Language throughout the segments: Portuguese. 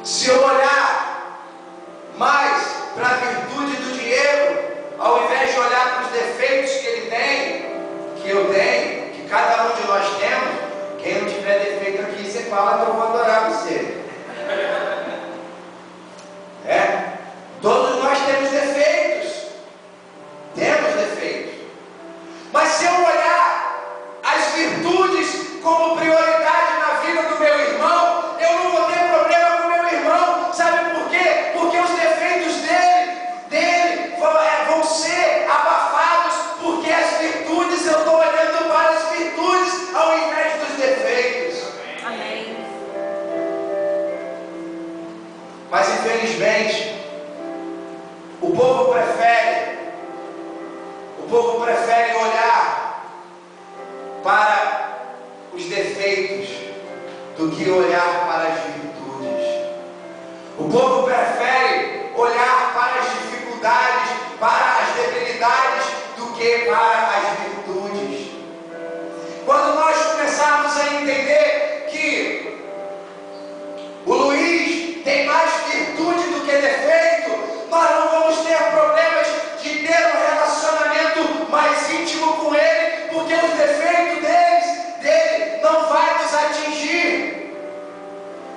Se eu olhar mais para a virtude do Diego, ao invés de olhar para os defeitos que ele tem, que eu tenho, que cada um de nós temos, quem não tiver defeito aqui, você fala que eu vou adorar você. Todos nós temos defeitos. Temos defeitos. Mas se eu olhar as virtudes como prioridade na vida do meu irmão, eu não vou ter problema com o meu irmão. Sabe por quê? Porque os defeitos dele vão ser abafados, porque as virtudes, eu estou olhando para as virtudes ao invés dos defeitos. Amém. Mas infelizmente o povo prefere olhar para os defeitos do que olhar para as virtudes. O povo prefere olhar para as dificuldades, para as debilidades, do que para as virtudes. Quando nós começarmos a entender que o Luiz tem mais virtude do que defeito, nós não vamos ter problemas de ter um relacionamento mais íntimo com ele, porque os defeitos dele não vai nos atingir,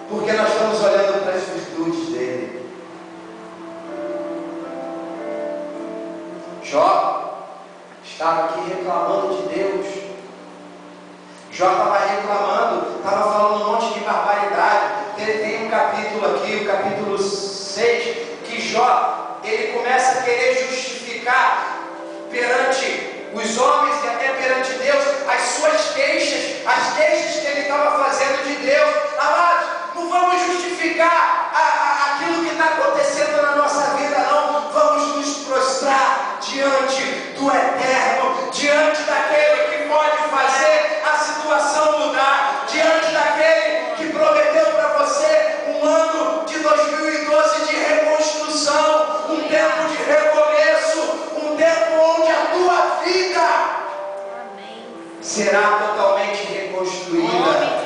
porque nós estamos olhando para as virtudes dele. Jó estava aqui reclamando de Deus. Jó estava reclamando, estava falando um monte de barbaridade. Tem um capítulo aqui, o capítulo 6, que Jó, ele começa a querer justificar perante os homens e até perante Deus as suas queixas, as queixas que ele estava fazendo de Deus. Amados, não vamos justificar aquilo que está acontecendo na nossa vida, não. Vamos nos prostrar diante do Eterno, diante daquele que pode fazer a situação mudar, diante daquele que prometeu para você um ano de 2012 de reconstrução, um tempo de recomeço, um tempo onde a tua vida será totalmente reconstruída.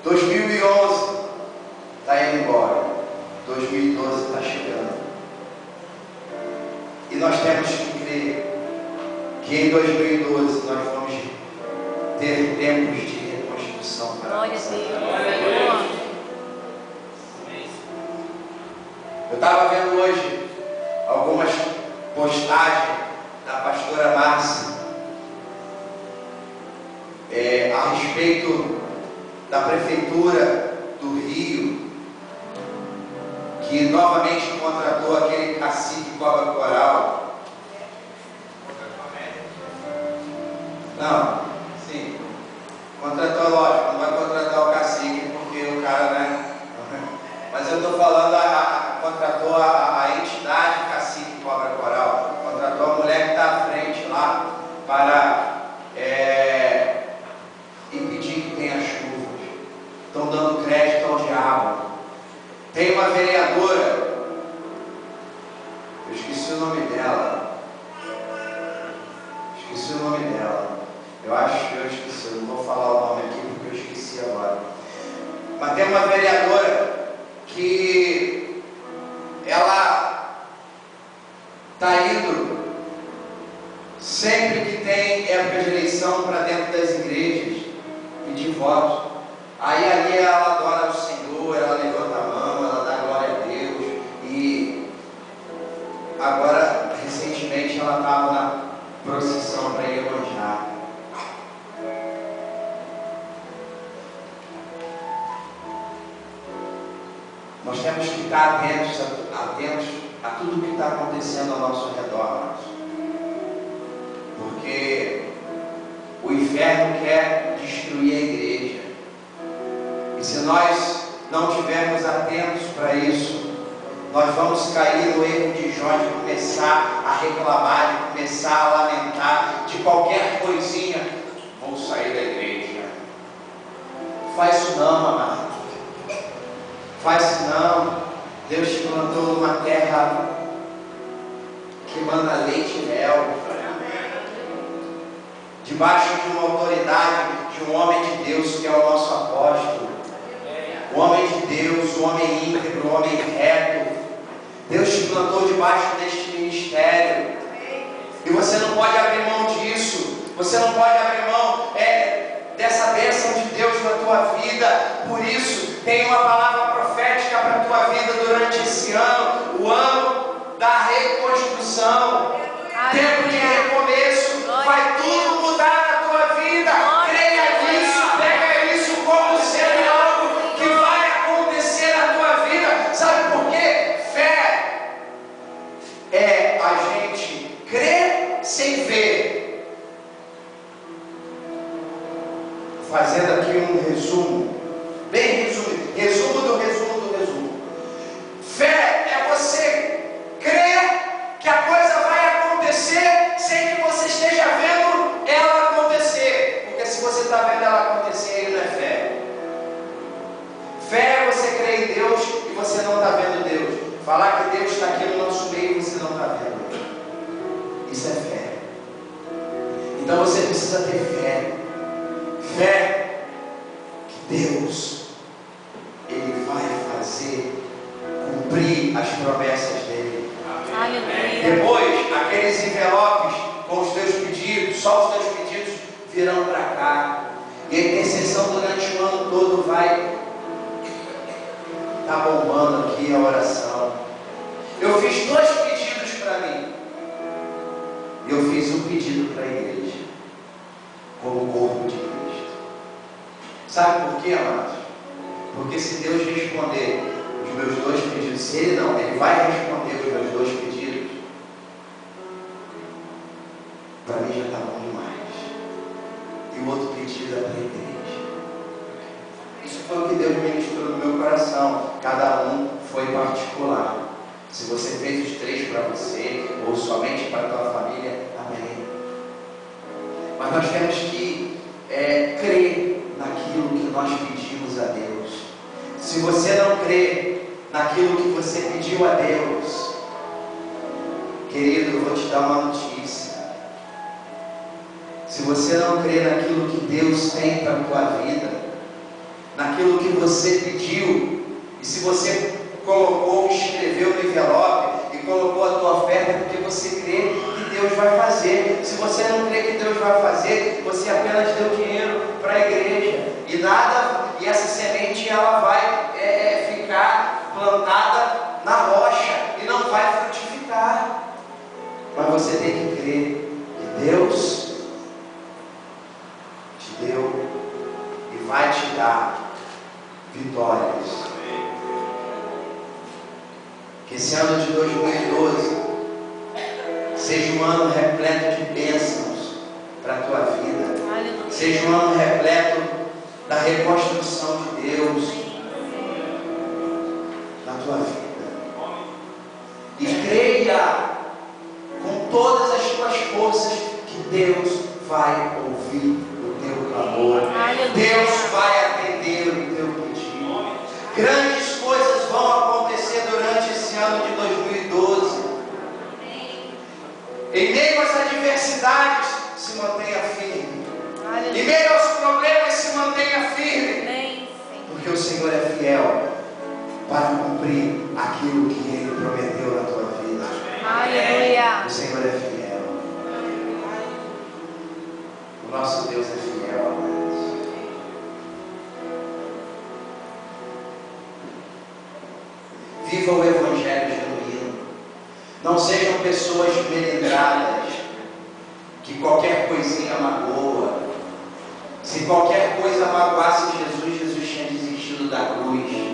2011 está indo embora, 2012 está chegando, e nós temos que crer que em 2012 nós vamos ter tempos de reconstrução para Glória a nossa Deus. vida. Eu estava vendo hoje algumas postagens da pastora Márcia a respeito da prefeitura do Rio, que novamente contratou aquele cacique cobra coral. Não, sim, contratou, lógico, não vai contratar o cacique porque o cara, né? Mas eu estou falando, contratou a entidade cacique cobra coral, contratou a mulher que está à frente lá para impedir que tenha chuvas. Estão dando crédito ao diabo. Tem uma vereadora, eu esqueci o nome dela. Eu acho que eu esqueci, eu não vou falar o nome aqui porque eu esqueci agora. Mas tem uma vereadora que ela está indo sempre que tem época de eleição para dentro das igrejas pedir votos. Aí ali ela adora o Senhor, ela levanta a mão, ela dá glória a Deus. E agora, recentemente, ela estava na procissão para ir elogiar. Nós temos que estar atentos a tudo que está acontecendo ao nosso redor, porque o inferno quer destruir a igreja, e se nós não estivermos atentos para isso, nós vamos cair no erro de Jó de começar a reclamar, de começar a lamentar de qualquer coisinha. Vou sair da igreja. Faz isso não, amado. Faz isso não. Deus te plantou numa terra que manda leite e mel, debaixo de uma autoridade, de um homem de Deus que é o nosso apóstolo. O homem de Deus, o homem íntegro, o homem reto. Deus te plantou debaixo deste ministério. E você não pode abrir mão disso. Você não pode abrir mão dessa bênção de Deus na tua vida. Por isso, tem uma palavra profética para a tua vida durante esse ano. O ano da reconstrução. Tempo de recomeço. Vai tudo mudar na tua vida. Creia nisso. Pega isso como sendo algo que vai acontecer na tua vida. Sabe por quê? Fé é a gente crer sem ver. Fazendo aqui um resumo, bem resumido, resumo do resumo do resumo. Fé é você crer que a coisa vai acontecer sem que você esteja vendo ela acontecer. Porque se você está vendo ela acontecer, aí não é fé. Fé é você crer em Deus e você não está vendo Deus. Falar que Deus está aqui no nosso meio e você não está vendo. Isso é fé. Então você precisa ter fé. Fé que Deus, Ele vai fazer cumprir as promessas dEle. Depois, aqueles envelopes com os teus pedidos, só os teus pedidos virão para cá. E a intercessão durante o ano todo vai estar bombando aqui a oração. Eu fiz 2 pedidos para mim. Eu fiz um pedido para a igreja, como corpo de Cristo. Sabe por quê, amados? Porque se Deus responder os meus 2 pedidos, se Ele não, Ele vai responder os meus 2 pedidos, para mim já está bom demais. E o outro pedido é para a igreja. Isso foi o que Deus ministrou no meu coração. Cada um foi particular. Se você fez os 3 para você, ou somente para a tua família, amém. Mas nós temos que crer naquilo que nós pedimos a Deus. Se você não crê naquilo que você pediu a Deus, querido, eu vou te dar uma notícia. Se você não crê naquilo que Deus tem para a tua vida, naquilo que você pediu, e se você colocou, escreveu no envelope e colocou a tua oferta, é porque você crê que Deus vai fazer. Se você não crê que Deus vai fazer, você apenas deu dinheiro para a igreja e essa semente ela vai ficar plantada na rocha e não vai frutificar. Mas você tem que crer que Deus te deu e vai te dar vitórias. Que esse ano de 2012 seja um ano repleto de bênçãos para a tua vida. Seja um ano repleto da reconstrução de Deus na tua vida. E creia com todas as tuas forças que Deus vai ouvir o teu clamor. Deus vai atender o teu pedido. Grandes coisas vão acontecer durante esse ano de 2012. Em meio às adversidades, se mantenha firme. Em meio aos problemas, se mantenha firme. Porque o Senhor é fiel para cumprir aquilo que Ele prometeu na tua vida. Aleluia. O Senhor é fiel. O nosso Deus é fiel, amados. Viva o Evangelho genuíno. Não sejam pessoas melindradas, que qualquer coisinha magoa. Se qualquer coisa magoasse Jesus, Jesus tinha desistido da cruz.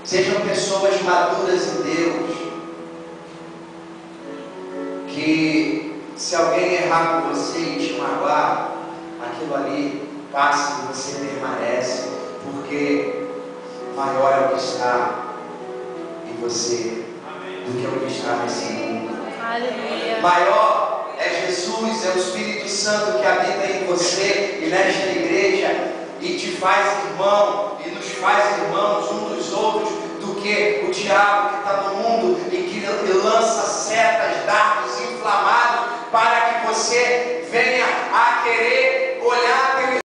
Sejam pessoas maduras em Deus, que se alguém errar com você e te magoar, aquilo ali passa e você permanece, porque maior é o que está em você do que o que está nesse mundo. Aleluia. Maior é Jesus, é o Espírito Santo que habita em você e nesta igreja e te faz irmão e nos faz irmãos um dos outros, do que o diabo que está no mundo e que lança setas, dardos inflamados para que você venha a querer olhar